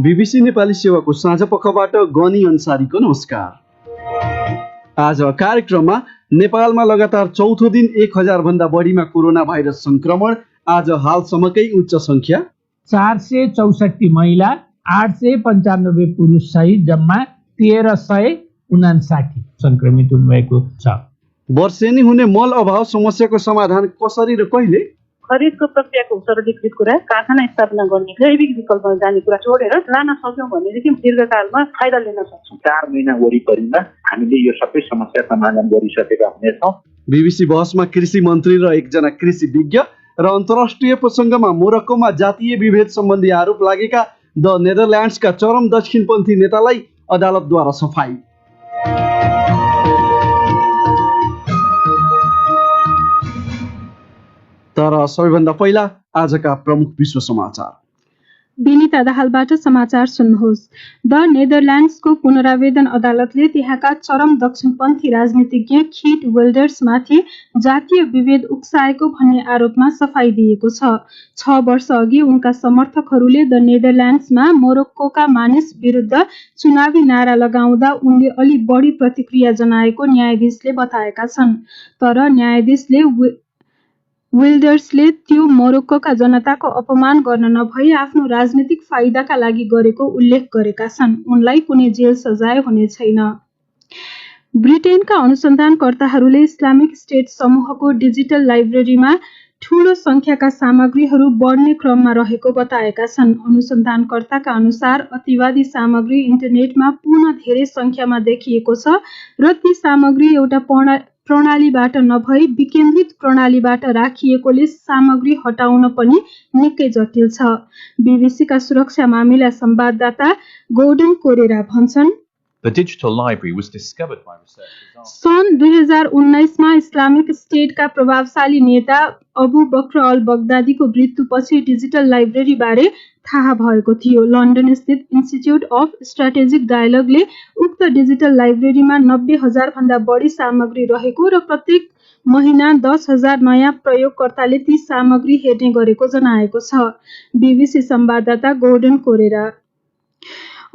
BBC Nepali सेवाको साँझ पखबाट गनी अन्सारीको नमस्कार। आज कार्यक्रममा नेपालमा लगातार चौथो दिन 1000 भन्दा बढीमा कोरोना भाइरस संक्रमण, आज हालसम्मकै उच्च संख्या 464 महिला 895 पुरुष सहित जम्मा 1359 संक्रमित हुनुभएको छ। वर्षेनी हुने मल अभाव समस्याको समाधान कसरी र कहिले? खरिदको प्रक्रियाको सरलीकृत कुरा, कारखाना स्थापना गर्ने जैविक विकल्पमा जाने कुरा छोडेर लान सक्यौँ भनेदेखि दीर्घकालमा फाइदा लिन सक्छौँ। 4 महिना वरिपरिमा हामीले यो सबै समस्या समाधान गरिसकेका हुनेछौँ। बीबीसी बहसमा कृषि मन्त्री र एकजना कृषि विज्ञ र अन्तर्राष्ट्रिय प्रसङ्गमा मोरक्कोमा जातीय विभेद सम्बन्धी आरोप लागेका द नेदरल्यान्ड्सका चरम दक्षिणपन्थी नेतालाई अदालतद्वारा सफाई। तर सबैभन्दा पहिला आजका प्रमुख विश्व समाचार। विनिता दाहालबाट समाचार सुन्नुहोस्। द नेदरल्यान्ड्सको पुनरावेदन अदालतले त्यहाँका चरम दक्षिणपन्थी राजनीतिज्ञ खीट विल्डर्समाथि जातीय विभेद उक्साएको भन्ने आरोपमा सफाई दिएको छ। 6 वर्ष अघि उनका समर्थकहरूले द नेदरल्यान्ड्समा मोरक्कोका मानिस विरुद्ध चुनावी नारा लगाउँदा उनले अलि बढी प्रतिक्रिया जनाएको न्यायाधीशले बताएका छन्। तर न्यायाधीशले विल्डर्सले त्यो मोरक्कोका जनताको अपमान गर्न नभई आफ्नो राजनीतिक फाइदाका लागि गरेको उल्लेख गरेका छन्। उनलाई कुनै जेल सजाय हुने छैन। ब्रिटेनका अनुसन्धानकर्ताहरूले इस्लामिक स्टेट समूहको डिजिटल लाइब्रेरीमा ठूलो संख्याका सामग्रीहरू बढ्ने क्रममा रहेको बताएका छन्। अनुसन्धानकर्ताका अनुसार अतिवादी सामग्री इन्टरनेटमा पुनः धेरै संख्यामा देखिएको छ र ती सामग्री एउटा प्रणालीबाट नभई विकेन्द्रित प्रणालीबाट राखिएकोले सामग्री हटाउन पनि निकै जटिल छ। बीबीसीका सुरक्षा मामिला संवाददाता गोर्डन कोरेरा भन्छन्, The digital library was discovered by researchers. सन् 2019 मा इस्लामिक स्टेटका प्रभावशाली नेता अबु बक्र अल बगदादीको मृत्युपछि डिजिटल लाइब्रेरी बारे थाहा भएको थियो। लन्डन स्थित इन्स्टिट्युट अफ स्ट्राटेजिक डायलगले उक्त डिजिटल लाइब्रेरीमा 90,000 भन्दा बढी सामग्री रहेको र प्रत्येक महिना 10,000 नयाँ प्रयोगकर्ताले ती सामग्री हेर्ने गरेको जनाएको छ। बीबीसी संवाददाता गोर्डन कोरेरा।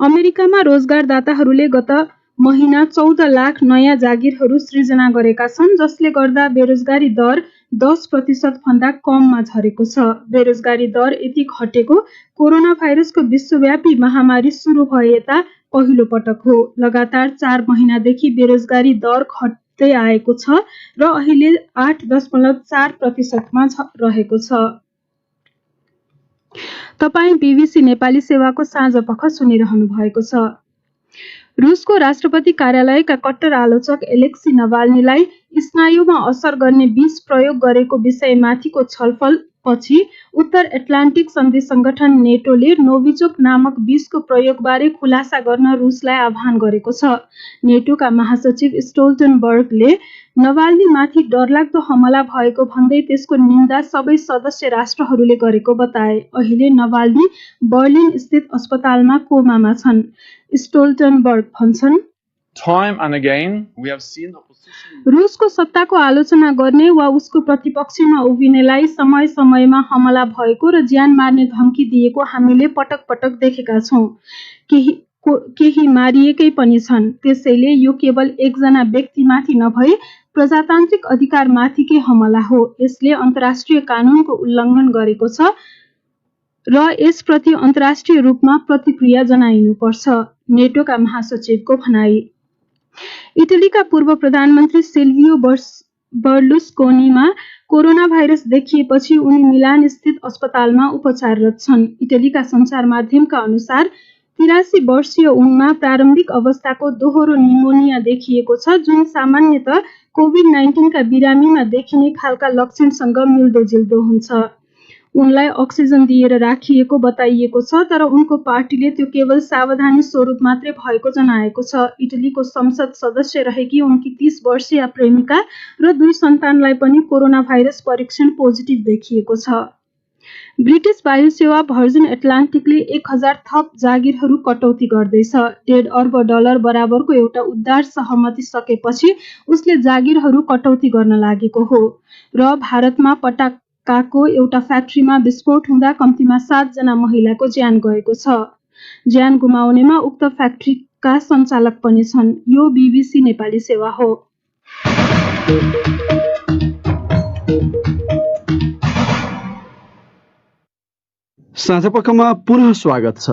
अमेरिकामा रोजगारदाताहरूले गत महिना 14 लाख नयाँ जागिरहरू सृजना गरेका छन्, जसले गर्दा बेरोजगारी दर 10% भन्दा कममा झरेको छ। बेरोजगारी दर यति घटेको कोरोना भाइरसको विश्वव्यापी महामारी सुरु भए यता पहिलो पटक हो। लगातार 4 महिनादेखि बेरोजगारी दर घट्दै आएको छ र अहिले 8.4%मा रहेको छ। तपाई बीबीसी नेपाली सेवाको साँझ पख सुनिरहनु भएको छ। रुसको राष्ट्रपति कार्यालयका कट्टर आलोचक एलेक्सी नभाल्नीलाई स्नायुमा असर गर्ने विष प्रयोग गरेको विषयमाथिको छलफल पछि उत्तर एटलान्टिक सन्धि संगठन नेटोले नोभिचोक नामक विषको प्रयोगबारे खुलासा गर्न रुसलाई आह्वान गरेको छ। नेटोका महासचिव स्टोल्टनबर्गले नभाल्नीमाथि डरलाग्दो हमला भएको भन्दै त्यसको निन्दा सबै सदस्य राष्ट्रहरूले गरेको बताए। अहिले नभाल्नी बर्लिन स्थित अस्पतालमा कोमामा छन्। स्टोल्टनबर्ग भन्छन्, Time and again we have seen रुसको सत्ताको आलोचना गर्ने वा उसको प्रतिपक्षमा उभिनेलाई समय समयमा हमला भएको र ज्यान मार्ने धम्की दिएको हामीले पटक पटक देखेका छौं। केही मारिएकै पनि छन्। त्यसैले यो केवल एकजना व्यक्तिमाथि नभई प्रजातान्त्रिक अधिकारमाथिकै हमला हो। यसले अन्तर्राष्ट्रिय कानूनको उल्लङ्घन गरेको छ र यसप्रति अन्तर्राष्ट्रिय रूपमा प्रतिक्रिया जनाइनुपर्छ। नेटोका महासचिवको भनाई। इटलीका पूर्व प्रधानमन्त्री सिल्भियो बर्लुस्कोनीमा कोरोना भाइरस देखिएपछि उनी मिलान स्थित अस्पतालमा उपचाररत छन्। इटलीका सञ्चार माध्यमका अनुसार 83 वर्षीय उनमा प्रारम्भिक अवस्थाको दोहोरो निमोनिया देखिएको छ, जुन सामान्यतः कोभिड-19 का बिरामीमा देखिने खालका लक्षणसँग मिल्दोजुल्दो हुन्छ। उनलाई अक्सिजन दिएर राखिएको बताइएको छ, तर उनको पार्टीले त्यो केवल सावधानी स्वरूप मात्रै भएको जनाएको छ। इटलीको संसद सदस्य रहेकी उनकी 30 वर्षीय प्रेमिका र 2 सन्तानलाई पनि कोरोना भाइरस परीक्षण पोजिटिभ देखिएको छ। ब्रिटिश वायु सेवा भर्जिन एटलान्टिकले 1000 थप जागिरहरू कटौती गर्दैछ। $1.5 अर्ब बराबरको एउटा उद्धार सहमति सकेपछि उसले जागिरहरू कटौती गर्न लागेको हो र भारतमा पटाकाको एउटा फ्याक्ट्रीमा विस्फोट हुँदा कम्तीमा 7 जना महिलाको ज्यान गएको छ। ज्यान गुमाउनेमा उक्त फ्याक्ट्रीका सञ्चालक पनि छन्। यो BBC नेपाली सेवा हो। साँझपखमा पुनः स्वागत छ।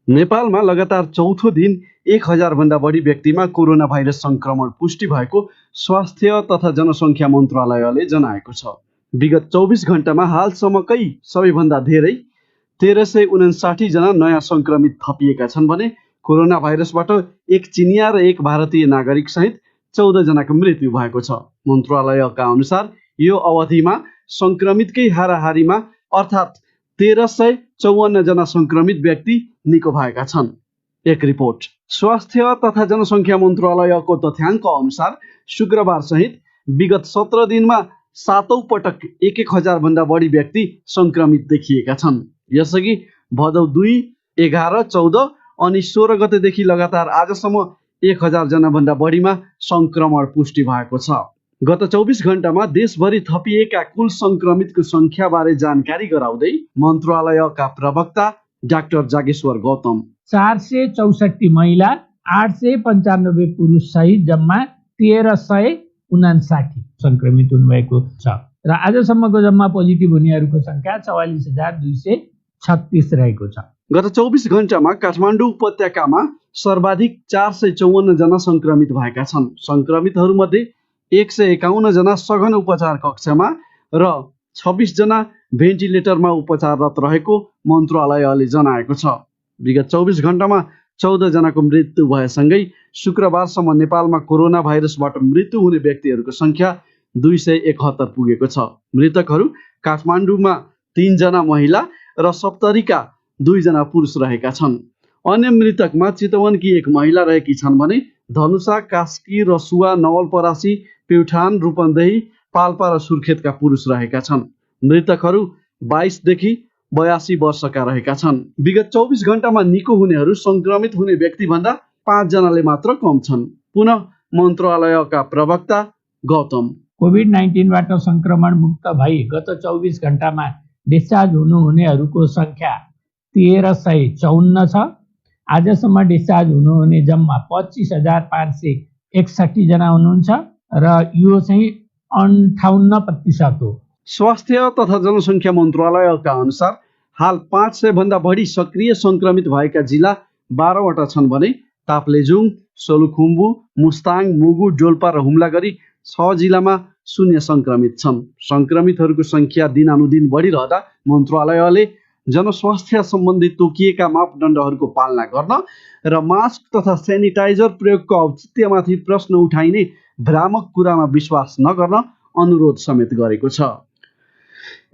नेपालमा लगातार चौथो दिन 1000 भन्दा बढी व्यक्तिमा कोरोना भाइरस संक्रमण पुष्टि भएको स्वास्थ्य तथा जनसङ्ख्या मन्त्रालयले जनाएको छ। विगत 24 घण्टामा हालसम्मकै सबैभन्दा धेरै 1359 जना नयाँ संक्रमित थपिएका छन् भने कोरोना भाइरसबाट एक चिनिया र एक भारतीय नागरिक सहित 14 जनाको मृत्यु भएको छ। मन्त्रालयका अनुसार यो अवधिमा संक्रमितकै हाराहारीमा अर्थात् 1354 जना संक्रमित व्यक्ति निको भएका छन्। एक रिपोर्ट। स्वास्थ्य तथा जनसङ्ख्या मन्त्रालयको तथ्याङ्क अनुसार शुक्रबार सहित विगत 17 दिनमा 7औं पटक 1000 भन्दा बढी व्यक्ति संक्रमित देखिएका छन्। यसअघि भदौ 2, 11, 14 अनि 16 गतेदेखि लगातार आजसम्म 1000 जना भन्दा बढीमा संक्रमण पुष्टि भएको छ। गत 24 घण्टामा देशभरि थपिएका कुल संक्रमितको संख्याबारे जानकारी गराउँदै मन्त्रालयका प्रवक्ता डाक्टर जागेश्वर गौतम 464 महिला 895 पुरुष सहित जम्मा 1359 संक्रमित हुनुभएको छ र आजसम्मको जम्मा पोजिटिभ हुनेहरूको संख्या 44,236 रहेको छ। गत 24 घण्टामा काठमाडौँ उपत्यकामा सर्वाधिक 454 जना संक्रमित भएका छन्। संक्रमितहरूमध्ये 151 जना सघन उपचार कक्षमा र 26 जना भेन्टिलेटरमा उपचाररत रहेको मन्त्रालयले जनाएको छ। विगत 24 घण्टामा 14 जनाको मृत्यु भएसँगै शुक्रबारसम्म नेपालमा कोरोना भाइरसबाट मृत्यु हुने व्यक्तिहरूको संख्या 271 पुगेको छ। मृतकहरू काठमाडौँमा 3 जना महिला र सप्तरीका 2 जना पुरुष रहेका छन्। अन्य मृतकमा चितवनकी एक महिला रहेकी छन् भने धनुषा, कास्की, रसुवा, नवलपरासी, प्युठान, रूपन्देही, पाल्पा र सुर्खेतका पुरुष रहेका छन्। मृतकहरू 22 देखि 82 वर्षका रहेका छन्। विगत 24 घण्टामा निको हुनेहरू संक्रमित हुने व्यक्तिभन्दा 5 जनाले मात्र कम छन्। पुनः मन्त्रालयका प्रवक्ता गौतम। कोभिड-19बाट संक्रमण मुक्त भई गत 24 घण्टामा डिस्चार्ज हुनुहुनेहरूको संख्या 1354 छ। आजसम्म डिस्चार्ज हुनुहुने जम्मा 25,561 जना हुनुहुन्छ र यो चाहिँ 58% हो। स्वास्थ्य तथा जनसङ्ख्या मन्त्रालयका अनुसार हाल 500 भन्दा बढी सक्रिय संक्रमित भएका जिल्ला 12 वटा छन् भने ताप्लेजुङ, सोलुखुम्बु, मुस्ताङ, मुगु, डोल्पा र हुम्ला गरी 6 जिल्लामा 0 संक्रमित छन्। संक्रमितहरूको संख्या दिनानुदिन बढिरहँदा मन्त्रालयले जनस्वास्थ्य सम्बन्धी तोकिएका मापदण्डहरूको पालना गर्न र मास्क तथा सेनिटाइजर प्रयोगको औचित्यमाथि प्रश्न उठाइने भ्रामक कुरामा विश्वास नगर्न अनुरोध समेत गरेको छ।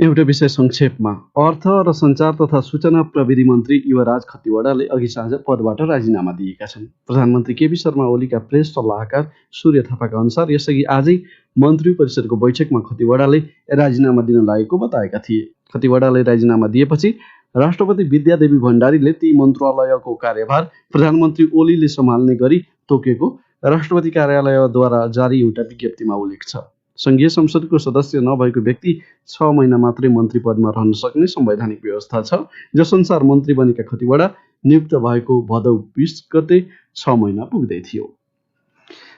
एउटा विषय संक्षेपमा। अर्थ र सञ्चार तथा सूचना प्रविधि मन्त्री युवराज खतिवडाले अघि साँझ पदबाट राजीनामा दिएका छन्। प्रधानमन्त्री केपी शर्मा ओलीका प्रेस सल्लाहकार सूर्य थापाका अनुसार यसअघि आजै मन्त्री परिषदको बैठकमा खतिवडाले राजीनामा दिन लागेको बताएका थिए। खतिवडाले राजीनामा दिएपछि राष्ट्रपति विद्यादेवी भण्डारीले ती मन्त्रालयको कार्यभार प्रधानमन्त्री ओलीले सम्हाल्ने गरी तोकेको राष्ट्रपति कार्यालयद्वारा जारी एउटा विज्ञप्तिमा उल्लेख छ। संघीय संसदको सदस्य नभएको व्यक्ति 6 महिना मात्रै मन्त्री पदमा रहन सक्ने संवैधानिक व्यवस्था छ, जसअनुसार मन्त्री बनेका खतिवडा नियुक्त भएको भदौ 20 गते 6 महिना पुग्दै थियो।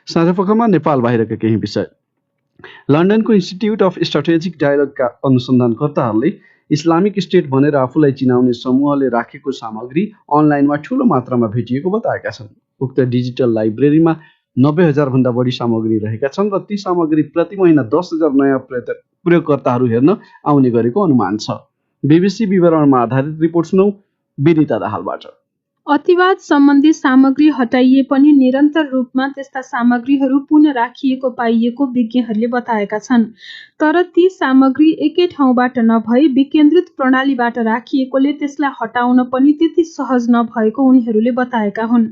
साँझपखमा नेपाल बाहिरका केही विषय। लन्डनको इन्स्टिट्युट अफ स्ट्राटेजिक डायलगका अनुसन्धानकर्ताहरूले इस्लामिक स्टेट भनेर आफूलाई चिनाउने समूहले राखेको सामग्री अनलाइनमा ठूलो मात्रामा भेटिएको बताएका छन्। उक्त डिजिटल लाइब्रेरीमा 90,000 भन्दा बढी सामग्री रहेका छन् र ती सामग्री प्रति महिना 10,000 नयाँ प्रयोगकर्ताहरू हेर्न आउने गरेको अनुमान छ। BBC विवरणमा आधारित रिपोर्ट सुनौ विनिता दाहालबाट। अतिवाद सम्बन्धी सामग्री हटाइए पनि निरन्तर रूपमा त्यस्ता सामग्रीहरू पुनः राखिएको पाइएको विज्ञहरूले बताएका छन्। तर ती सामग्री एकै ठाउँबाट नभई विकेन्द्रित प्रणालीबाट राखिएकोले त्यसलाई हटाउन पनि त्यति सहज नभएको उनीहरूले बताएका हुन्।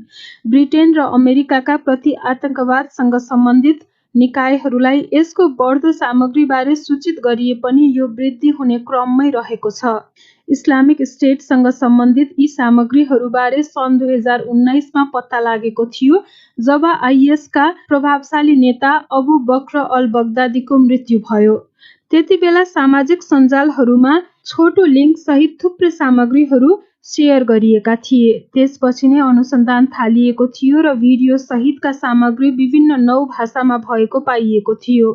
ब्रिटेन र अमेरिकाका प्रति आतंकवादसँग सम्बन्धित निकायहरूलाई यसको बढ्दो सामग्रीबारे सूचित गरिए पनि यो वृद्धि हुने क्रममै रहेको छ। इस्लामिक स्टेटसँग सम्बन्धित यी सामग्रीहरूबारे सन् 2019मा पत्ता लागेको थियो, जब आइएसका प्रभावशाली नेता अबु बक्र अल बगदादीको मृत्यु भयो। त्यति बेला सामाजिक सञ्जालहरूमा छोटो लिङ्क सहित थुप्रै सामग्रीहरू सेयर गरिएका थिए। त्यसपछि नै अनुसन्धान थालिएको थियो र भिडियो सहितका सामग्री विभिन्न 9 भाषामा भएको पाइएको थियो।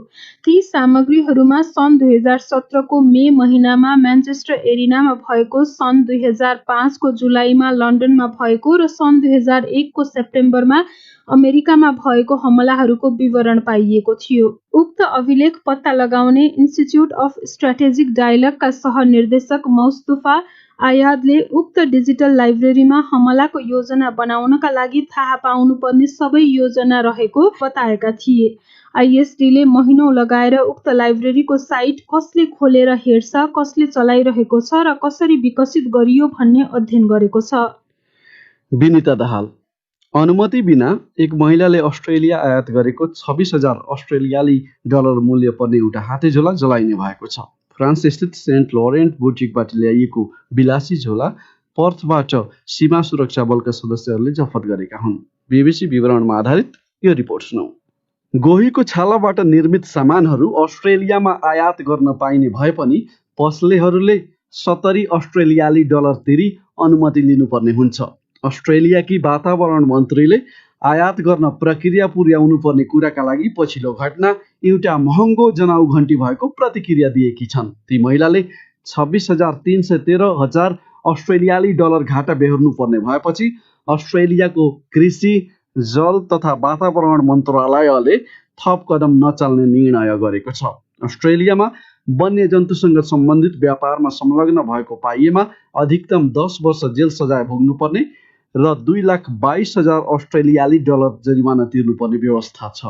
ती सामग्रीहरूमा सन् 2017 को मे महिनामा म्यान्चेस्टर एरिनामा भएको, सन् 2005 को जुलाईमा लन्डनमा भएको र सन् 2001 को सेप्टेम्बरमा अमेरिकामा भएको हमलाहरूको विवरण पाइएको थियो। उक्त अभिलेख पत्ता लगाउने इन्स्टिच्युट अफ स्ट्राटेजिक डायलगका सहनिर्देशक मौस्तुफा आयादले उक्त डिजिटल लाइब्रेरीमा हमलाको योजना बनाउनका लागि थाहा पाउनुपर्ने सबै योजना रहेको बताएका थिए। आइएसडीले महिनौं लगाएर उक्त लाइब्रेरीको साइट कसले खोलेर हेर्छ, कसले चलाइरहेको छ र कसरी विकसित गरियो भन्ने अध्ययन गरेको छ। विनिता दाहाल, अनुमति बिना एक महिलाले अस्ट्रेलिया आयात गरेको 26,000 अस्ट्रेलियाली डलर मूल्य पर्ने एउटा हातेझोला जलाइने भएको छ। फ्रान्स स्थित सेन्ट लोरेन्ट बुटिकबाट ल्याइएको विलासी झोला पर्थबाट सीमा सुरक्षा बलका सदस्यहरूले जफत गरेका हुन्। बीबीसी विवरणमा आधारित यो रिपोर्ट सुनौ। गोहीको छालाबाट निर्मित सामानहरू अस्ट्रेलियामा आयात गर्न पाइने भए पनि पसलेहरूले 70 अस्ट्रेलियाली डलर तिरी अनुमति लिनुपर्ने हुन्छ। अस्ट्रेलियाकी वातावरण मन्त्रीले आयात गर्न प्रक्रिया पुर्याउनु पर्ने कुराका लागि पछिल्लो घटना एउटा महँगो जनाउ घन्टी भएको प्रतिक्रिया दिएकी छन्। ती महिलाले 26,313 अस्ट्रेलियाली डलर घाटा बेहोर्नु पर्ने भएपछि अस्ट्रेलियाको कृषि, जल तथा वातावरण मन्त्रालयले थप कदम नचाल्ने निर्णय गरेको छ। अस्ट्रेलियामा वन्यजन्तुसँग सम्बन्धित व्यापारमा संलग्न भएको पाइएमा अधिकतम 10 वर्ष जेल सजाय भोग्नुपर्ने र 2,22,000 अस्ट्रेलियाली डलर जरिवाना तिर्नुपर्ने व्यवस्था छ।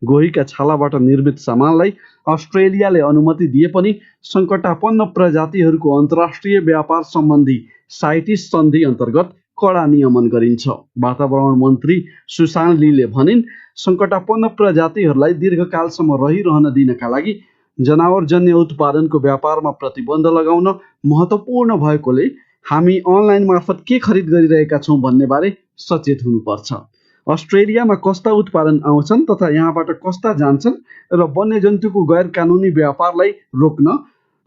गोहीका छालाबाट निर्मित सामानलाई अस्ट्रेलियाले अनुमति दिए पनि सङ्कटापन्न प्रजातिहरूको अन्तर्राष्ट्रिय व्यापार सम्बन्धी साइटिस सन्धि अन्तर्गत कडा नियमन गरिन्छ। वातावरण मन्त्री सुसान लीले भनिन्, सङ्कटापन्न प्रजातिहरूलाई दीर्घकालसम्म रहिरहन दिनका लागि जनावरजन्य उत्पादनको व्यापारमा प्रतिबन्ध लगाउन महत्त्वपूर्ण भएकोले हामी अनलाइन मार्फत के खरिद गरिरहेका छौँ भन्ने बारे सचेत हुनुपर्छ। अस्ट्रेलियामा कस्ता उत्पादन आउँछन् तथा यहाँबाट कस्ता जान्छन् र वन्यजन्तुको गैर कानुनी व्यापारलाई रोक्न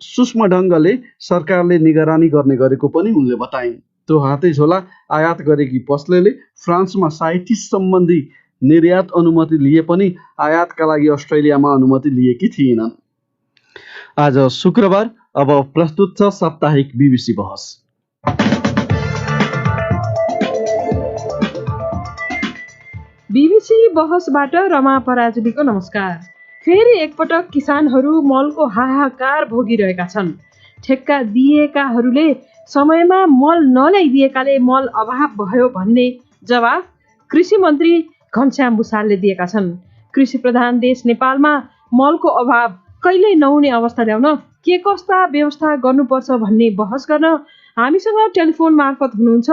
सूक्ष्म ढङ्गले सरकारले निगरानी गर्ने गरेको पनि उनले बताइन्। त्यो हातेझोला आयात गरेकी पसलेले फ्रान्समा साइटिस सम्बन्धी निर्यात अनुमति लिए पनि आयातका लागि अस्ट्रेलियामा अनुमति लिएकी थिएनन्। आज शुक्रबार, अब प्रस्तुत छ साप्ताहिक बीबीसी बहस। बीबीसी बहसबाट रमा पराजुलीको नमस्कार। फेरि एकपटक किसानहरू मलको हाहाकार भोगिरहेका छन्। ठेक्का दिएकाहरूले समयमा मल नल्याइदिएकाले मल अभाव भयो भन्ने जवाफ कृषि मन्त्री घनश्याम भुसालले दिएका छन्। कृषि प्रधान देश नेपालमा मलको अभाव कहिल्यै नहुने अवस्था ल्याउन के कस्ता व्यवस्था गर्नुपर्छ भन्ने बहस गर्न हामीसँग टेलिफोन मार्फत हुनुहुन्छ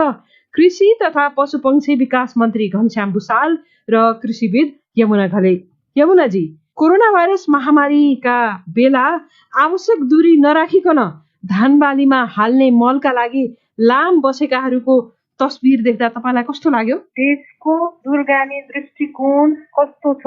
कृषि तथा पशुपक्षी विकास मन्त्री घनश्याम भुसाल र कृषिविद यमुना घले। यमुनाजी, कोरोना भाइरस महामारीका बेला आवश्यक दूरी नराखिकन धान बालीमा हाल्ने मलका लागि लाम बसेकाहरूको तस्बिर देख्दा तपाईँलाई कस्तो लाग्यो? देशको दूरगामी दृष्टिकोण कस्तो छ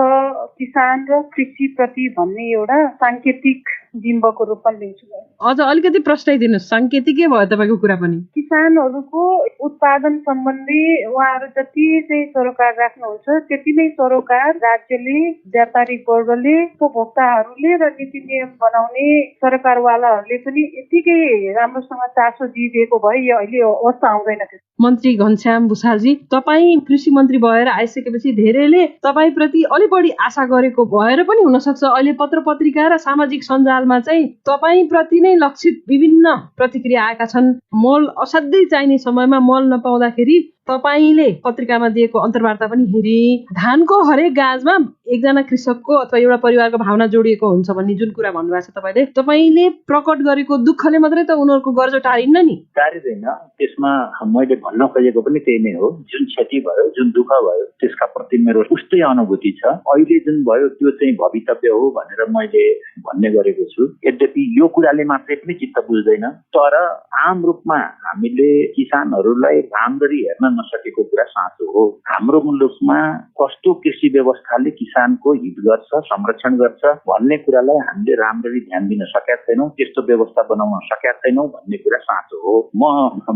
किसान र कृषि प्रति भन्ने एउटा साङ्केतिक बिम्बको रूपमा लिन्छु। अझ अलिकति प्रश्नाइदिनुहोस्, साङ्केतिकै भयो तपाईँको कुरा पनि। किसानहरूको उत्पादन सम्बन्धी उहाँहरू जति चाहिँ सरोकार राख्नुहुन्छ त्यति नै सरोकार राज्यले, व्यापारिक वर्गले, उपभोक्ताहरूले र नीति नियम बनाउने सरकारवालाहरूले पनि यतिकै राम्रोसँग चासो दिइदिएको भए यो अहिले अवस्था आउँदैन थियो। मन्त्री घनश्याम भुसालजी, तपाईँ कृषि मन्त्री भएर आइसकेपछि धेरैले तपाईँ प्रति अलि बढी आशा गरेको भएर पनि हुनसक्छ अहिले पत्र पत्रिका र सामाजिक सञ्जालमा चाहिँ तपाईँ प्रति नै लक्षित विभिन्न प्रतिक्रिया आएका छन्। मल असाध्यै चाहिने समयमा मल नपाउँदाखेरि तपाईँले पत्रिकामा दिएको अन्तर्वार्ता पनि हेरी धानको हरेक गाजमा एकजना कृषकको अथवा एउटा परिवारको भावना जोडिएको हुन्छ भन्ने जुन कुरा भन्नुभएको छ तपाईँले प्रकट गरेको दुःखले मात्रै त उनीहरूको गर्जो टारिन्न नि? टारिँदैन। त्यसमा मैले भन्न खोजेको पनि त्यही नै हो। जुन क्षति भयो, जुन दुःख भयो, त्यसका प्रति मेरो उस्तै अनुभूति छ। अहिले जुन भयो त्यो चाहिँ भवितव्य हो भनेर मैले भन्ने गरेको छु। यद्यपि यो कुराले मात्रै पनि चित्त बुझ्दैन, तर आम रूपमा हामीले किसानहरूलाई राम्ररी हेर्न नसकेको कुरा साँचो हो। हाम्रो मुलुकमा कस्तो कृषि व्यवस्थाले किसानको हित गर्छ, संरक्षण गर्छ भन्ने कुरालाई हामीले राम्ररी ध्यान दिन सकेका छैनौँ, त्यस्तो व्यवस्था बनाउन सकेका छैनौँ भन्ने कुरा साँचो हो। म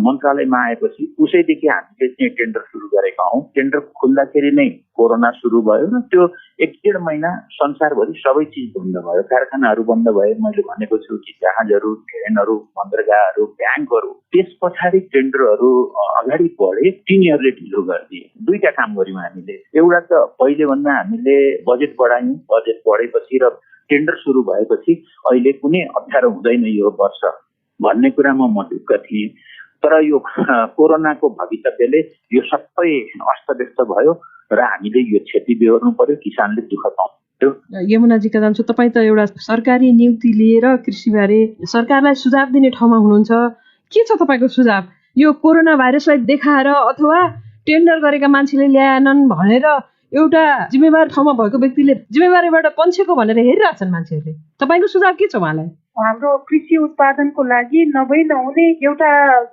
मन्त्रालयमा आएपछि उसैदेखि हामीले चाहिँ टेन्डर सुरु गरेका हौँ। टेन्डर खुल्दाखेरि नै कोरोना सुरु भयो र त्यो 1-1.5 महिना संसारभरि सबै चिज बन्द भयो, कारखानाहरू बन्द भए। मैले भनेको छु कि जहाजहरू, ट्रेनहरू, बन्दरगाहहरू, ब्याङ्कहरू, त्यस पछाडि टेन्डरहरू अगाडि बढे, तिनीहरूले ढिलो गरिदिए। दुईटा काम गर्यौँ हामीले। एउटा त पहिले भन्दा हामीले बजेट बढायौँ, बजेट बढेपछि र टेन्डर सुरु भएपछि अहिले कुनै अप्ठ्यारो हुँदैन यो वर्ष भन्ने कुरामा म ढुक्क थिएँ। तर यो कोरोनाको भवितव्यले यो सबै अस्तव्यस्त भयो र हामीले यो क्षति बेहोर्नु पर्यो, किसानले दुःख पाउँछ। यमुनाजीका जान्छु, तपाईँ त एउटा सरकारी नियुक्ति लिएर कृषिबारे सरकारलाई सुझाव दिने ठाउँमा हुनुहुन्छ। के छ तपाईँको सुझाव? यो कोरोना भाइरसलाई देखाएर अथवा टेन्डर गरेका मान्छेले ल्याएनन् भनेर एउटा जिम्मेवार ठाउँमा भएको व्यक्तिले जिम्मेवारीबाट पन्छेको भनेर हेरिरहेछन् मान्छेहरूले। तपाईँको सुझाव के छ उहाँलाई? हाम्रो कृषि उत्पादनको लागि नभई नहुने एउटा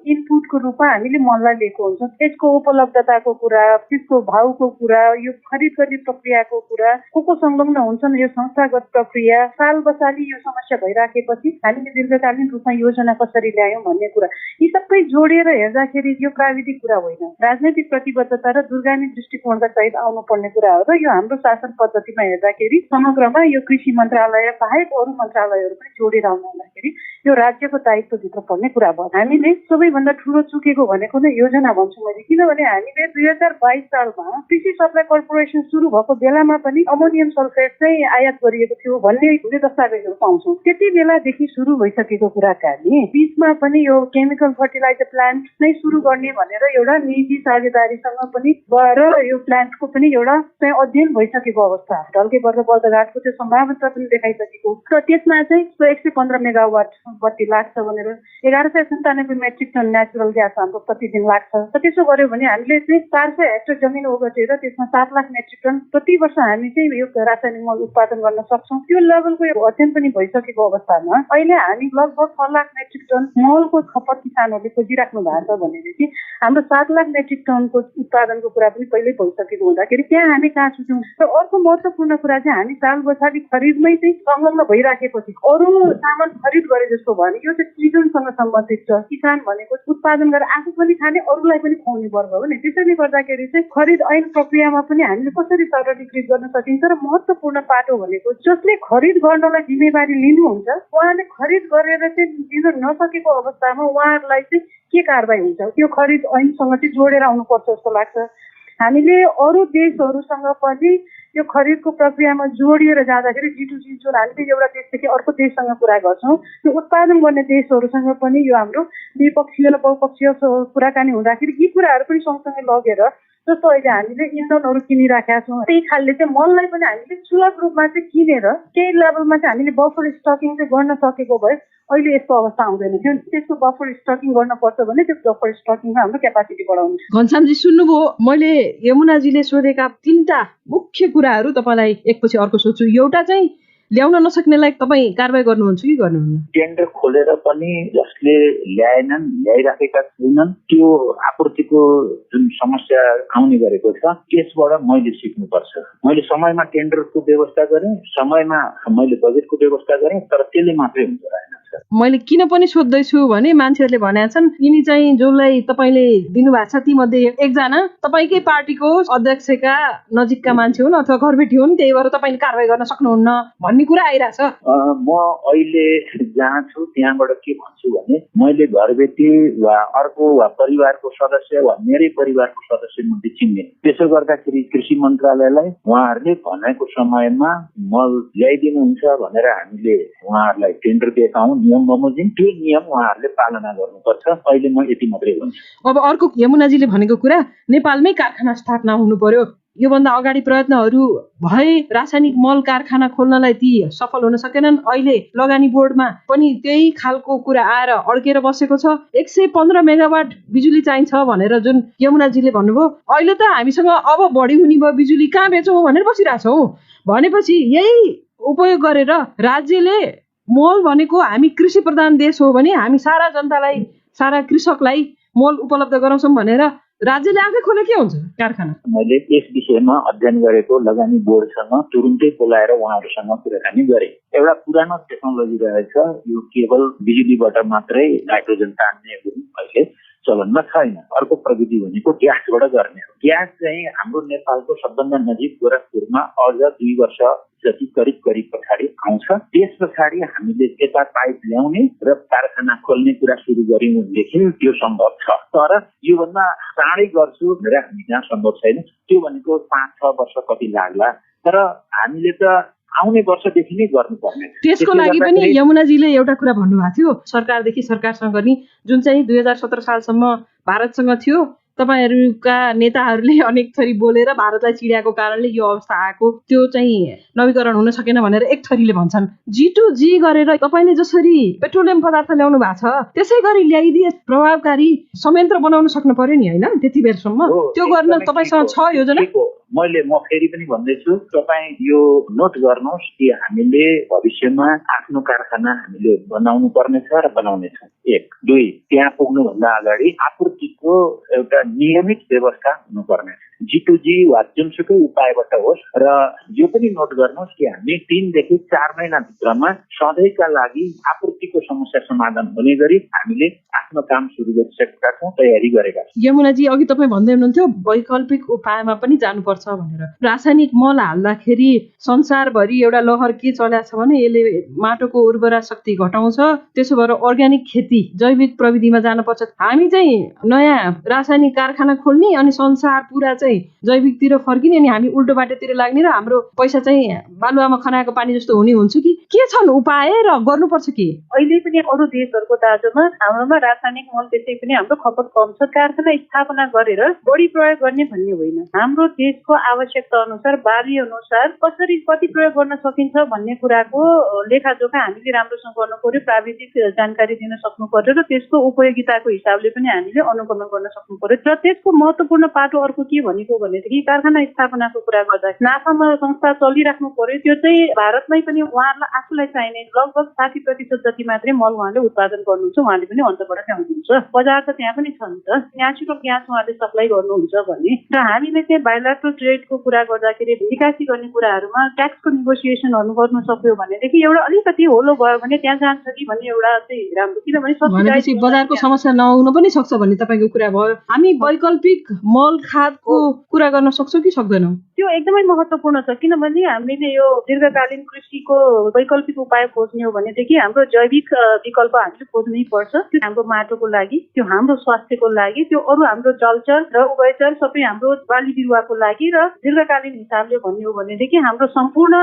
इनपुटको रूपमा हामीले मललाई लिएको हुन्छ। त्यसको उपलब्धताको कुरा, त्यसको भाउको कुरा, यो खरिद गर्ने प्रक्रियाको कुरा, को संलग्न हुन्छन् यो संस्थागत प्रक्रिया, साल बसाली यो समस्या भइराखेपछि हामीले दीर्घकालीन रूपमा योजना कसरी ल्यायौँ भन्ने कुरा, यी सबै जोडेर हेर्दाखेरि यो प्राविधिक कुरा होइन, राजनैतिक प्रतिबद्धता र दूरगामी दृष्टिकोणका सहित आउनुपर्ने कुरा हो। र यो हाम्रो शासन पद्धतिमा हेर्दाखेरि समग्रमा यो कृषि मन्त्रालय बाहेक अरू मन्त्रालयहरू पनि जोडेर आउँदाखेरि यो राज्यको दायित्वभित्र पर्ने कुरा भयो। हामीले सबैभन्दा ठुलो चुकेको भनेको नै योजना भन्छु मैले, किनभने हामीले 2022 सालमा कृषि सप्लाई कर्पोरेसन सुरु भएको बेलामा पनि अमोनियम सल्फेट चाहिँ आयात गरिएको थियो भन्ने दस्तावेजहरू पाउँछौँ। त्यति बेलादेखि सुरु भइसकेको कुराकानी, बिचमा पनि यो केमिकल फर्टिलाइजर प्लान्ट नै सुरु गर्ने भनेर एउटा निजी साझेदारीसँग पनि गएर यो प्लान्टको पनि एउटा चाहिँ अध्ययन भइसकेको अवस्था, ढल्के पर्दा बर्दघाटको त्यो सम्भावना पनि देखाइसकेको र त्यसमा चाहिँ 115 मेगावाट बत्ती लाग्छ भनेर 1197 मेट्रिक टन नेचुरल ग्यास हाम्रो प्रतिदिन लाग्छ। र त्यसो गर्यो भने हामीले चाहिँ 400 हेक्टर जमिन ओगटेर त्यसमा 7 लाख मेट्रिक टन प्रति वर्ष हामी चाहिँ यो रासायनिक मल उत्पादन गर्न सक्छौँ। त्यो लेभलको अध्ययन पनि भइसकेको अवस्थामा अहिले हामी लगभग 6 लाख मेट्रिक टन मलको खपत किसानहरूले खोजिराख्नु भएको छ भनेदेखि हाम्रो 7 लाख मेट्रिक टनको उत्पादनको कुरा पनि पहिल्यै भइसकेको हुँदाखेरि त्यहाँ हामी कहाँ छुट्यौँ। र अर्को महत्त्वपूर्ण कुरा चाहिँ हामी साल बछाडि खरिदमै चाहिँ संलग्न भइराखेपछि अरू सामान खरिद गरे जस्तो भने यो चाहिँ सिजनसँग सम्बन्धित छ। किसान भनेको उत्पादन गरेर आफू पनि खाने, अरूलाई पनि खुवाउने वर्ग हो नि। त्यसैले गर्दाखेरि चाहिँ खरिद ऐन प्रक्रियामा पनि हामीले कसरी सरलीकृत गर्न सकिन्छ र महत्त्वपूर्ण पाटो भनेको जसले खरिद गर्नलाई जिम्मेवारी लिनुहुन्छ उहाँले खरिद गरेर चाहिँ दिन नसकेको अवस्थामा उहाँहरूलाई चाहिँ के कारबाही हुन्छ, त्यो खरिद ऐनसँग चाहिँ जोडेर आउनुपर्छ जस्तो लाग्छ। हामीले अरू देशहरूसँग पनि यो खरिदको प्रक्रियामा जोडिएर जाँदाखेरि G2G जुन हामीले एउटा देशदेखि अर्को देशसँग कुरा गर्छौँ, त्यो उत्पादन गर्ने देशहरूसँग पनि यो हाम्रो द्विपक्षीय र बहुपक्षीय कुराकानी हुँदाखेरि यी कुराहरू पनि सँगसँगै लगेर, जस्तो अहिले हामीले इन्धनहरू किनिराखेका छौँ, त्यही खालले चाहिँ मललाई पनि हामीले सुलभ रूपमा चाहिँ किनेर केही लेभलमा चाहिँ हामीले बफर स्टकिङ चाहिँ गर्न सकेको भए अहिले यस्तो अवस्था आउँदैन थियो। त्यसको बफर स्टकिङ गर्न पर्छ भने त्यो बफर स्टकिङमा हाम्रो क्यापासिटी बढाउनु। घनश्यामजी सुन्नुभयो, मैले यमुनाजीले सोधेका 3टा मुख्य कुराहरू तपाईँलाई एकपछि अर्को सोध्छु। एउटा चाहिँ ल्याउन नसक्नेलाई तपाईँ कारबाही गर्नुहुन्छ कि गर्नुहुन्न? टेन्डर खोलेर पनि जसले ल्याएनन्, ल्याइराखेका छैनन्, त्यो आपूर्तिको जुन समस्या आउने गरेको छ त्यसबाट मैले सिक्नुपर्छ। मैले समयमा टेन्डरको व्यवस्था गरेँ, समयमा मैले बजेटको व्यवस्था गरेँ, तर त्यसले मात्रै हुन्छ रहेन। मैले किन पनि सोध्दैछु भने मान्छेहरूले भनेका छन् यिनी चाहिँ जसलाई तपाईँले दिनुभएको छ ती मध्ये एकजना तपाईँकै पार्टीको अध्यक्षका नजिकका मान्छे हुन् अथवा घरबेटी हुन्, त्यही भएर तपाईँले कारबाही गर्न सक्नुहुन्न भन्ने कुरा आइरहेछ। म अहिले जहाँ छु त्यहाँबाट के भन्छु भने मैले घरबेटी वा अर्को वा परिवारको सदस्य वा मेरै परिवारको सदस्य मध्ये चिन्ने। त्यसो गर्दाखेरि कृषि मन्त्रालयलाई उहाँहरूले भनेको समयमा मल ल्याइदिनुहुन्छ भनेर हामीले उहाँहरूलाई टेन्डर दिएका हौँ, नियम बमोजिम। त्यो नियम उहाँहरूले पालना गर्नुपर्छ। अहिले म यति मात्रै भन्छु। अब अर्को यमुनाजीले भनेको कुरा, नेपालमै कारखाना स्थापना हुनु पर्यो। योभन्दा अगाडि प्रयत्नहरू भए, रासायनिक मल कारखाना खोल्नलाई ती सफल हुन सकेनन्। अहिले लगानी बोर्डमा पनि त्यही खालको कुरा आएर अड्केर बसेको छ। 115 मेगावाट बिजुली चाहिन्छ भनेर जुन यमुनाजीले भन्नुभयो, अहिले त हामीसँग अब बढी हुने भयो बिजुली, कहाँ बेचौँ भनेर बसिरहेछौँ। भनेपछि यही उपयोग गरेर राज्यले मल भनेको हामी कृषि प्रधान देश हो भने हामी सारा जनतालाई, सारा कृषकलाई मल उपलब्ध गराउँछौँ भनेर राज्यले आफै खोले के हुन्छ कारखाना? मैले यस विषयमा अध्ययन गरेको लगानी बोर्डसँग तुरुन्तै बोलाएर उहाँहरूसँग कुराकानी गरेँ। एउटा पुरानो टेक्नोलोजी रहेछ, यो केवल बिजुलीबाट मात्रै नाइट्रोजन तान्ने अहिले चलनमा छैन। अर्को प्रविधि भनेको ग्यासबाट गर्ने हो। ग्यास चाहिँ हाम्रो नेपालको सबभन्दा नजिक गोरखपुरमा अझ 2 वर्ष जति करिब पछाडि आउँछ। त्यस पछाडि हामीले यता पाइप ल्याउने र कारखाना खोल्ने कुरा सुरु गर्यौँदेखि त्यो सम्भव छ। तर योभन्दा चाँडै गर्छु भनेर हामी जहाँ सम्भव छैन। त्यो भनेको 5-6 वर्ष कति लाग्ला, तर हामीले त आउने वर्षदेखि नै गर्नुपर्ने। त्यसको लागि पनि यमुनाजीले एउटा कुरा भन्नुभएको थियो, सरकारदेखि सरकारसँग नि जुन चाहिँ 2017 सालसम्म भारतसँग थियो, तपाईहरूका नेताहरूले अनेक थरी बोलेर भारतलाई चिड्याएको कारणले यो अवस्था आएको, त्यो चाहिँ नवीकरण हुन सकेन भनेर एक थरीले भन्छन्। G2G गरेर तपाईँले जसरी पेट्रोलियम पदार्थ ल्याउनु भएको छ त्यसै गरी ल्याइदिए प्रभावकारी संयन्त्र बनाउन सक्नु पर्यो नि, होइन? त्यति बेरसम्म त्यो गर्न तपाईँसँग छ योजना? म फेरि पनि भन्दैछु, तपाईँ यो नोट गर्नुहोस् कि हामीले भविष्यमा आफ्नो कारखाना हामीले बनाउनु पर्नेछ र बनाउनेछौँ। 1, 2 त्यहाँ पुग्नुभन्दा अगाडि आपूर्तिको एउटा नियमित व्यवस्था हुनुपर्ने। G2G वा जुनसुकै उपायबाट होस्, र यो पनि नोट गर्नुहोस् कि हामी 3 देखि 4 महिनाभित्रमा सधैँका लागि आपूर्तिको समस्या समाधान हुने गरी हामीले आफ्नो काम सुरु गरिसकेका छौँ, तयारी गरेका छौँ। यमुनाजी, अघि तपाईँ भन्दै हुनुहुन्थ्यो वैकल्पिक उपायमा पनि जानुपर्छ भनेर। रासायनिक मल हाल्दाखेरि संसारभरि एउटा लहर के चलेको छ भने यसले माटोको उर्वरा शक्ति घटाउँछ, त्यसो भएर अर्ग्यानिक खेती जैविक प्रविधिमा जानुपर्छ। हामी चाहिँ नयाँ रासायनिक कारखाना खोल्ने अनि संसार पुरा चाहिँ जैविकतिर फर्किने, अनि हामी उल्टो बाटोतिर लाग्ने र हाम्रो पैसा चाहिँ बालुवामा खनाएको पानी जस्तो हुने हुन्छ कि के छन् उपाय र गर्नुपर्छ के? अहिले पनि अरू देशहरूको दाजुमा हाम्रोमा रासायनिक मल त्यसै पनि हाम्रो खपत कम छ। कारखाना स्थापना गरेर बढी प्रयोग गर्ने भन्ने होइन, हाम्रो देशको आवश्यकता अनुसार बाली अनुसार कसरी कति प्रयोग गर्न सकिन्छ भन्ने कुराको लेखाजोखा हामीले राम्रोसँग गर्नु पर्यो, प्राविधिक जानकारी दिन सक्नु पर्यो र त्यसको उपयोगिताको हिसाबले पनि हामीले अनुगमन गर्न सक्नु पर्यो। र त्यसको महत्त्वपूर्ण पाटो अर्को के भनेको भनेदेखि कारखाना स्थापनाको कुरा गर्दा नाफामा संस्था चलिराख्नु पर्यो। त्यो चाहिँ भारतमै पनि उहाँहरूलाई आफूलाई चाहिने लगभग 60% जति मात्रै मल उहाँले उत्पादन गर्नुहुन्छ, उहाँले पनि अन्तबाट ल्याउनुहुन्छ। बजार त त्यहाँ पनि छ नि त, नेचुरल ग्यास उहाँले सप्लाई गर्नुहुन्छ भने। र हामीले चाहिँ बाइलेटरल ट्रेडको कुरा गर्दाखेरि निकासी गर्ने कुराहरूमा ट्याक्सको नेगोसिएसनहरू गर्नु सक्यो भनेदेखि एउटा अलिकति होलो भयो भने त्यहाँ जान्छ कि भन्ने एउटा चाहिँ राम्रो, किनभने बजारको समस्या नहुन पनि सक्छ भन्ने तपाईँको कुरा भयो। हामी वैकल्पिक मल खादको कुरा गर्न सक्छौँ कि सक्दैनौँ? त्यो एकदमै महत्त्वपूर्ण छ, किनभने हामीले यो दीर्घकालीन कृषिको वैकल्पिक उपाय खोज्ने हो भनेदेखि हाम्रो जैविक विकल्प हामीले खोज्नै पर्छ। त्यो हाम्रो माटोको लागि, त्यो हाम्रो स्वास्थ्यको लागि, त्यो अरू हाम्रो जलचर र उभयचर सबै हाम्रो बाली बिरुवाको लागि, र दीर्घकालीन हिसाबले भन्ने हो भनेदेखि हाम्रो सम्पूर्ण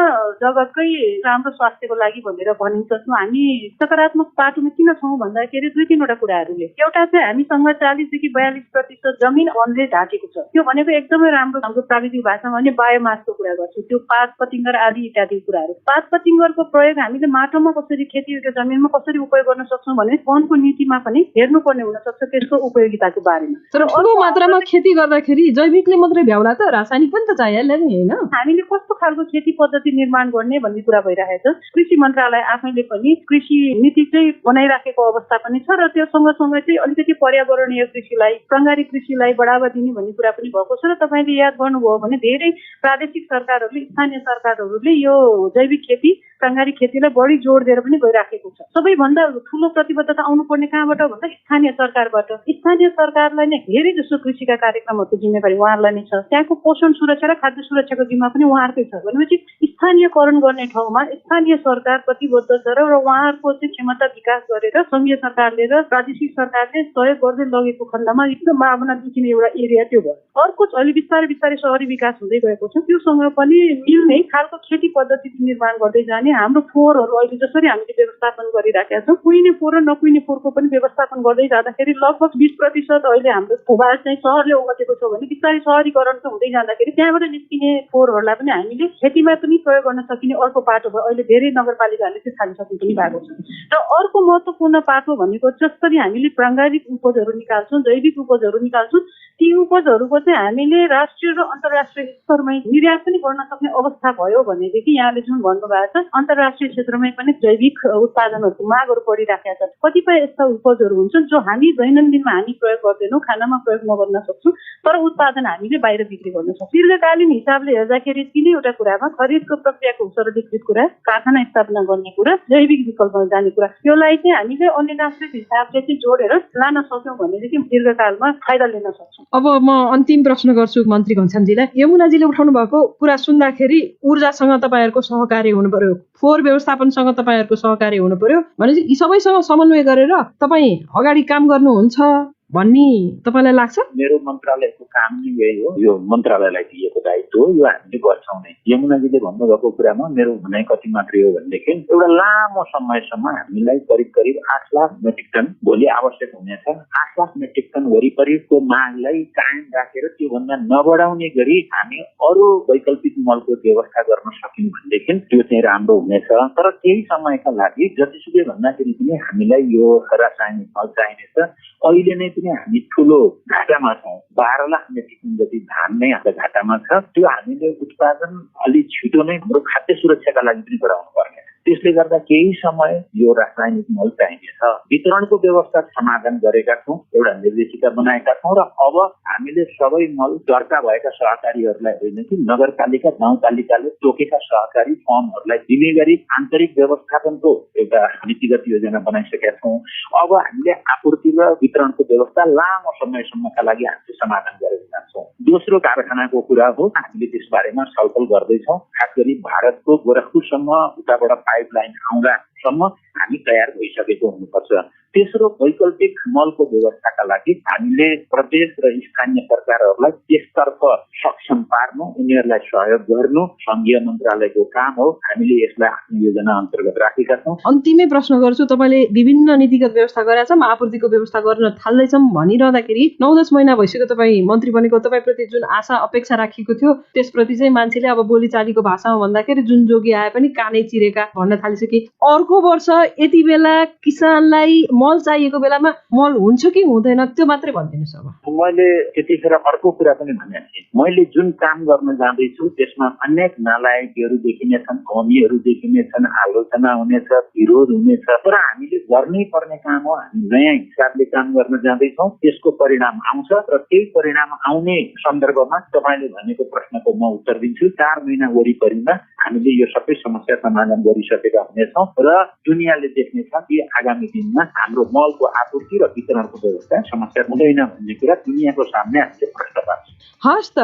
जगतकै राम्रो स्वास्थ्यको लागि भनेर भनिन्छ। हामी सकारात्मक बाटोमा किन छौँ भन्दाखेरि 2-3वटा कुराहरूले। एउटा चाहिँ हामीसँग 40 देखि 42% जमिन वनले ढाकेको छ। त्यो भनेको एकदमै राम्रो, हाम्रो प्राविधिक भाषामा भने बायोमासको कुरा गर्छु, त्यो पात पतिङ्गर आदि इत्यादि कुराहरू। पात पतिङ्गरको प्रयोग हामीले माटोमा कसरी खेतीयोग्य जमिनमा कसरी उपयोग गर्न सक्छौँ भने वनको नीतिमा पनि हेर्नुपर्ने हुन सक्छ त्यसको उपयोगिताको बारेमा। तर ठुलो मात्रामा खेती गर्दाखेरि जैविकले मात्रै भ्याउला त, रासायनिक पनि त चाहिहाल्यो नि, होइन? हामीले कस्तो खालको खेती पद्धति निर्माण गर्ने भन्ने कुरा भइरहेको छ। कृषि मन्त्रालय आफैले पनि कृषि नीति चाहिँ बनाइराखेको अवस्था पनि छ, र त्यो सँगसँगै चाहिँ अलिकति पर्यावरणीय कृषिलाई, प्रङ्गारी कृषिलाई बढावा दिने भन्ने कुरा पनि भएको छ। र तपाईँले याद गर्नुभयो भने धेरै प्रादेशिक सरकारहरूले, स्थानीय सरकारहरूले यो जैविक खेती, प्रङ्गारी खेतीलाई बढी जोड दिएर पनि गइराखेको छ। सबैभन्दा ठुलो प्रतिबद्धता आउनुपर्ने कहाँबाट भन्दा स्थानीय सरकारबाट। स्थानीय सरकारलाई नै धेरै जसो कृषिका कार्यक्रमहरूको जिम्मेवारी उहाँहरूलाई नै छ। त्यहाँको पोषण सुरक्षा र खाद्य सुरक्षाको जिम्मा पनि उहाँहरूकै छ भनेपछि स्थानीयकरण गर्ने ठाउँमा स्थानीय सरकार प्रतिबद्ध छ, र उहाँहरूको चाहिँ क्षमता विकास गरेर सङ्घीय सरकारले र प्रादेशिक सरकारले सहयोग गर्दै लगेको खण्डमा एकदम सम्भावना देखिने एउटा एरिया त्यो भयो। अर्को अहिले बिस्तारै सहरी विकास हुँदै गएको छ, त्योसँग पनि मिल्ने खालको खेती पद्धति निर्माण गर्दै जाने। हाम्रो फोहोरहरू अहिले जसरी हामीले व्यवस्थापन गरिराखेका छौँ, कुहिने फोहोर र नकुहिने फोहोरको पनि व्यवस्थापन गर्दै जाँदाखेरि लगभग 20% अहिले हाम्रो भूभाग चाहिँ सहरले ओगटेको छ भने बिस्तारै सहरीकरण हुँदै जाँदाखेरि त्यहाँबाट निस्किने फोहोरहरूलाई पनि हामीले खेतीमा पनि प्रयोग गर्न सकिने अर्को पाटो भयो। अहिले धेरै नगरपालिकाहरूले त्यो थालिसक्नु पनि भएको छ। र अर्को महत्त्वपूर्ण पाटो भनेको जसरी हामीले प्राङ्गारिक उपजहरू निकाल्छौँ, जैविक उपजहरू निकाल्छौँ, ती उपजहरूको चाहिँ हामीले राष्ट्रिय र अन्तर्राष्ट्रिय स्तरमै निर्यात पनि गर्न सक्ने अवस्था भयो भनेदेखि यहाँले जुन भन्नुभएको छ अन्तर्राष्ट्रिय क्षेत्रमै पनि जैविक उत्पादनहरूको मागहरू बढिराखेका छन्। कतिपय यस्ता उपजहरू हुन्छन् जो हामी दैनन्दिनमा हामी प्रयोग गर्दैनौँ, खानामा प्रयोग नगर्न सक्छौँ, तर उत्पादन हामीले बाहिर बिक्री गर्न सक्छौँ। दीर्घकालीन हिसाबले हेर्दाखेरि तिनैवटा कुरामा खरिदको प्रक्रियाको सरलीकृत कुरा, कारखाना स्थापना गर्ने कुरा, जैविक विकल्पमा जाने कुरा, यसलाई चाहिँ हामीले अनिनाश्रित हिसाबले चाहिँ जोडेर लान सक्यौँ भनेदेखि दीर्घकालमा फाइदा लिन सक्छौँ। अब म अन्तिम प्रश्न गर्छु मन्त्री घनश्यामजीलाई। यमुनाजीले उठाउनु भएको कुरा सुन्दाखेरि ऊर्जासँग तपाईँहरूको सहकार्य हुनु पर्यो, फोहोर व्यवस्थापनसँग तपाईँहरूको सहकार्य हुनु पर्यो भनेपछि यी सबैसँग समन्वय गरेर तपाईँ अगाडि काम गर्नुहुन्छ भन्ने तपाईँलाई लाग्छ? मेरो मन्त्रालयको काम नै यही हो, यो मन्त्रालयलाई दिएको दायित्व हो, यो हामीले गर्छौँ नै। यमुनाजीले भन्नुभएको कुरामा मेरो भनाइ कति मात्रै हो भनेदेखि एउटा लामो समयसम्म हामीलाई करिब करिब 8 लाख मेट्रिक टन भोलि आवश्यक हुनेछ। 8 लाख मेट्रिक टन वरिपरिको मागलाई कायम राखेर त्योभन्दा नबढाउने गरी हामी अरू वैकल्पिक मलको व्यवस्था गर्न सक्यौँ भनेदेखि त्यो चाहिँ राम्रो हुनेछ। तर केही समयका लागि जतिसुकै भन्दाखेरि पनि हामीलाई यो रासायनिक मल चाहिनेछ। अहिले नै पनि हामी ठुलो घाटामा छौँ, 12 लाख मेट्रिक टन जति धान नै हाम्रो घाटामा छ। त्यो हामीले उत्पादन अलि छिटो नै हाम्रो खाद्य सुरक्षाका लागि पनि बढाउनु पर्ने। त्यसले गर्दा केही समय यो रासायनिक मल चाहिनेछ। वितरणको व्यवस्था समाधान गरेका छौँ, एउटा निर्देशिका बनाएका छौँ र अब हामीले सबै मल दर्ता भएका सहकारीहरूलाई होइन कि नगरपालिका गाउँपालिकाले तोकेका सहकारी फर्महरूलाई दिने गरी आन्तरिक व्यवस्थापनको एउटा नीतिगत योजना बनाइसकेका छौँ। अब हामीले आपूर्ति र वितरणको व्यवस्था लामो समयसम्मका लागि हामीले समाधान गरेर जान्छौँ। दोस्रो कारखानाको कुरा हो, हामीले त्यसबारेमा छलफल गर्दैछौँ। खास गरी भारतको गोरखपुरसम्म उताबाट पाइपलाइन आउँदासम्म हामी तयार भइसकेको हुनुपर्छ। तेस्रो वैकल्पिक मलको व्यवस्थाका लागि हामीले प्रदेश र स्थानीय सरकारहरूलाई त्यसतर्फ सक्षम पार्नु, उनीहरूलाई सहयोग गर्नु सङ्घीय मन्त्रालयको काम हो। हामीले यसलाई आफ्नो योजना अन्तर्गत राखेका छौँ। अन्तिमै प्रश्न गर्छु, तपाईँले विभिन्न नीतिगत व्यवस्था गरेका छौँ, आपूर्तिको व्यवस्था गर्न थाल्दैछौँ भनिरहँदाखेरि 9-10 महिना भइसक्यो तपाईँ मन्त्री बनेको, तपाईँप्रति जुन आशा अपेक्षा राखिएको थियो त्यसप्रति चाहिँ मान्छेले अब बोलीचालीको भाषामा भन्दाखेरि जुन जोगी आए पनि कानै चिरेका भन्न थालिसके। अर्को वर्ष यति बेला किसानलाई मल चाहिएको बेलामा मल हुन्छ कि हुँदैन त्यो मात्रै भनिदिनुहोस्। अब मैले त्यतिखेर अर्को कुरा पनि भनेको थिएँ, मैले जुन काम गर्न जाँदैछु त्यसमा अनेक नालायकीहरू देखिनेछन्, कमीहरू देखिनेछन्, आलोचना हुनेछ, विरोध हुनेछ, तर हामीले गर्नै पर्ने काम हो। हामी नयाँ हिसाबले काम गर्न जाँदैछौँ, त्यसको परिणाम आउँछ र त्यही परिणाम आउने सन्दर्भमा तपाईँले भनेको प्रश्नको म उत्तर दिन्छु। 4 महिना वरिपरिमा हामीले यो सबै समस्या समाधान गरिसकेका हुनेछौँ र दुनियाँले देख्नेछ कि आगामी दिनमा हाम्रो मलको आपूर्ति र वितरणको व्यवस्था समस्या हुँदैन भन्ने कुरा दुनियाँको सामने हामीले प्रश्न पार्छौँ। हस् त,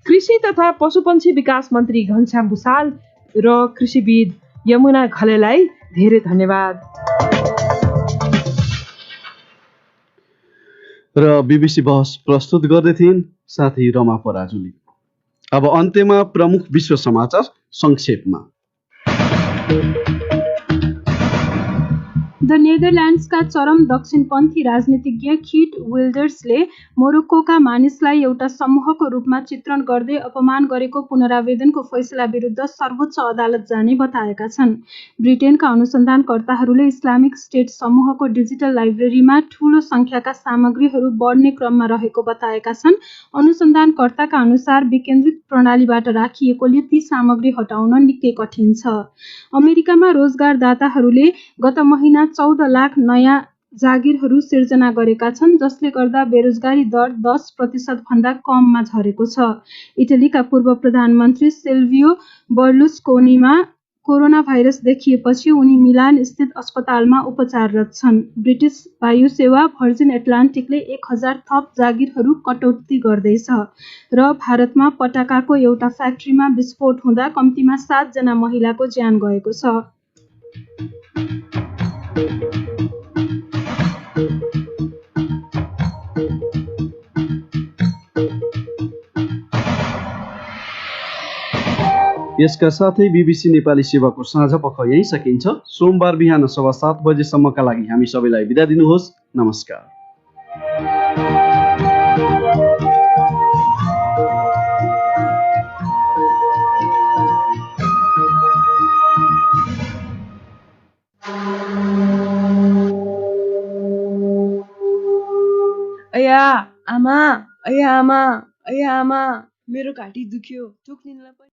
कृषि तथा पशुपन्छी विकास मन्त्री घनश्याम भुसाल र कृषिविद यमुना घलेलाई धेरै धन्यवाद। र बीबीसी बहस प्रस्तुत गर्दै थिइन् साथी रमा पराजुली। अब अन्त्यमा प्रमुख विश्व समाचार संक्षेपमा। द नेदरल्यान्ड्सका चरम दक्षिणपन्थी राजनीतिज्ञ कीट विल्डर्सले मोरोक्कोका मानिसलाई एउटा समूहको रूपमा चित्रण गर्दै अपमान गरेको पुनरावेदनको फैसला विरुद्ध सर्वोच्च अदालत जाने बताएका छन्। ब्रिटेनका अनुसन्धानकर्ताहरूले इस्लामिक स्टेट समूहको डिजिटल लाइब्रेरीमा ठूलो संख्याका सामग्रीहरू बढ्ने क्रममा रहेको बताएका छन्। अनुसन्धानकर्ताका अनुसार विकेन्द्रित प्रणालीबाट राखिएकोले ती सामग्री हटाउन निकै कठिन छ। अमेरिकामा रोजगारदाताहरूले गत महिना 14 लाख नयाँ जागिरहरू सिर्जना गरेका छन्, जसले गर्दा बेरोजगारी दर 10% भन्दा कममा झरेको छ। इटलीका पूर्व प्रधानमन्त्री सिल्भियो बर्लुस्कोनीमा कोरोना भाइरस देखिएपछि उनी मिलान स्थित अस्पतालमा उपचाररत छन्। ब्रिटिस वायु सेवा भर्जिन एटलान्टिकले 1000 थप जागिरहरू कटौती गर्दैछ र भारतमा पटाकाको एउटा फ्याक्ट्रीमा विस्फोट हुँदा कम्तीमा 7 जना महिलाको ज्यान गएको छ। यसका साथै बीबीसी नेपाली सेवाको साँझ पख यही सकिन्छ। सोमबार बिहान 7:15 बजेसम्मका लागि हामी सबैलाई बिदा दिनुहोस्। नमस्कार। अया आमा, ऐ आमा मेरो घाँटी दुख्यो चोक निल्न पनि